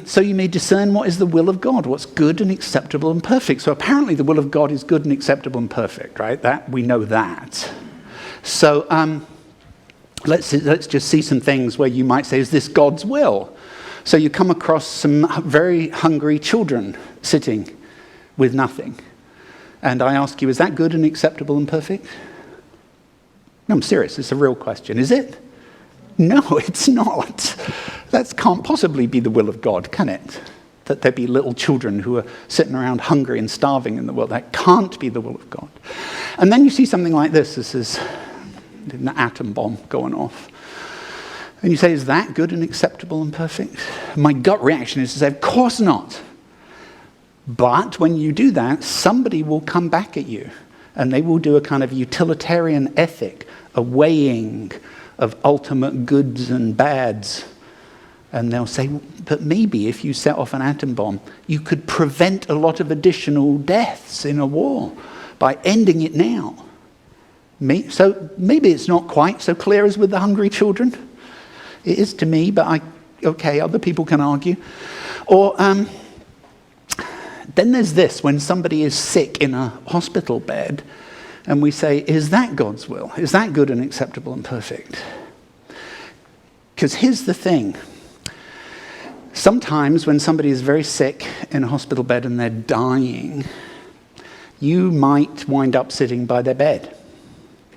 So you may discern what is the will of God, what's good and acceptable and perfect. So apparently the will of God is good and acceptable and perfect, right? That we know that. So let's just see some things where you might say, is this God's will? So you come across some very hungry children sitting with nothing. And I ask you, is that good and acceptable and perfect? No, I'm serious. It's a real question. Is it? No, it's not. That can't possibly be the will of God, can it? That there be little children who are sitting around hungry and starving in the world. That can't be the will of God. And then you see something like this. This is an atom bomb going off. And you say, is that good and acceptable and perfect? My gut reaction is to say, of course not. But when you do that, somebody will come back at you. And they will do a kind of utilitarian ethic, a weighing of ultimate goods and bads. And they'll say, but maybe if you set off an atom bomb, you could prevent a lot of additional deaths in a war by ending it now. So maybe it's not quite so clear as with the hungry children. It is to me, but other people can argue. Or then there's this, when somebody is sick in a hospital bed, and we say, is that God's will? Is that good and acceptable and perfect? Because here's the thing. Sometimes when somebody is very sick in a hospital bed and they're dying, you might wind up sitting by their bed.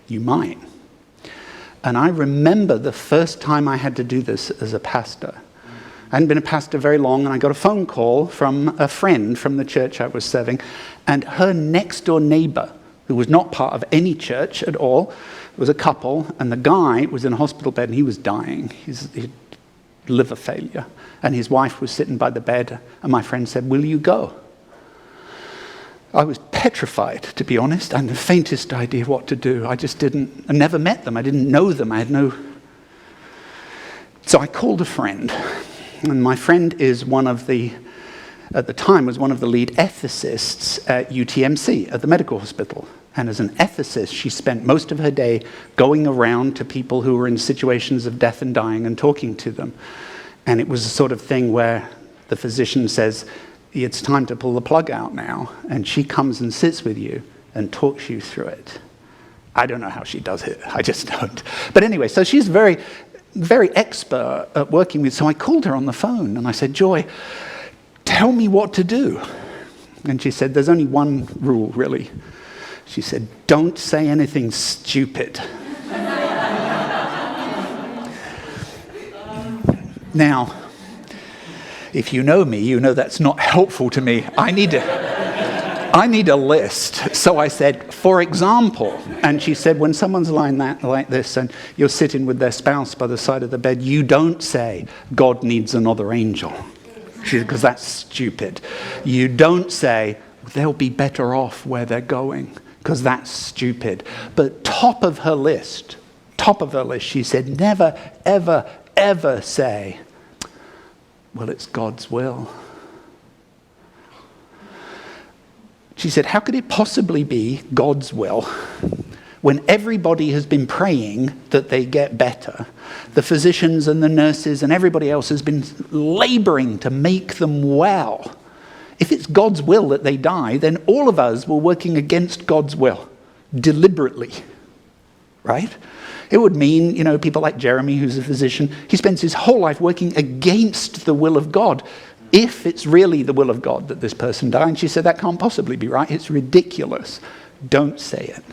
You might. And I remember the first time I had to do this as a pastor. I hadn't been a pastor very long, and I got a phone call from a friend from the church I was serving, and her next-door neighbor, who was not part of any church at all, was a couple, and the guy was in a hospital bed, and he was dying. He had liver failure, and his wife was sitting by the bed, and my friend said, will you go? I was petrified, to be honest. I had the faintest idea what to do. I never met them. I didn't know them. So I called a friend, and my friend is at the time, was one of the lead ethicists at UTMC, at the medical hospital. And as an ethicist, she spent most of her day going around to people who were in situations of death and dying and talking to them. And it was the sort of thing where the physician says, it's time to pull the plug out now. And she comes and sits with you and talks you through it. I don't know how she does it. I just don't. But anyway, so she's very, very expert at working with. So I called her on the phone and I said, Joy, tell me what to do. And she said, there's only one rule, really. She said, don't say anything stupid. Now, if you know me, you know that's not helpful to me. I need a list. So I said, for example, and she said, when someone's lying like this and you're sitting with their spouse by the side of the bed, you don't say, God needs another angel. Because that's stupid. You don't say, they'll be better off where they're going, because that's stupid. But top of her list, she said, never, ever, ever say, well, it's God's will. She said, how could it possibly be God's will when everybody has been praying that they get better? The physicians and the nurses and everybody else has been laboring to make them well. If it's God's will that they die, then all of us were working against God's will, deliberately, right? It would mean, people like Jeremy, who's a physician, he spends his whole life working against the will of God. If it's really the will of God that this person die, and she said, that can't possibly be right. It's ridiculous. Don't say it.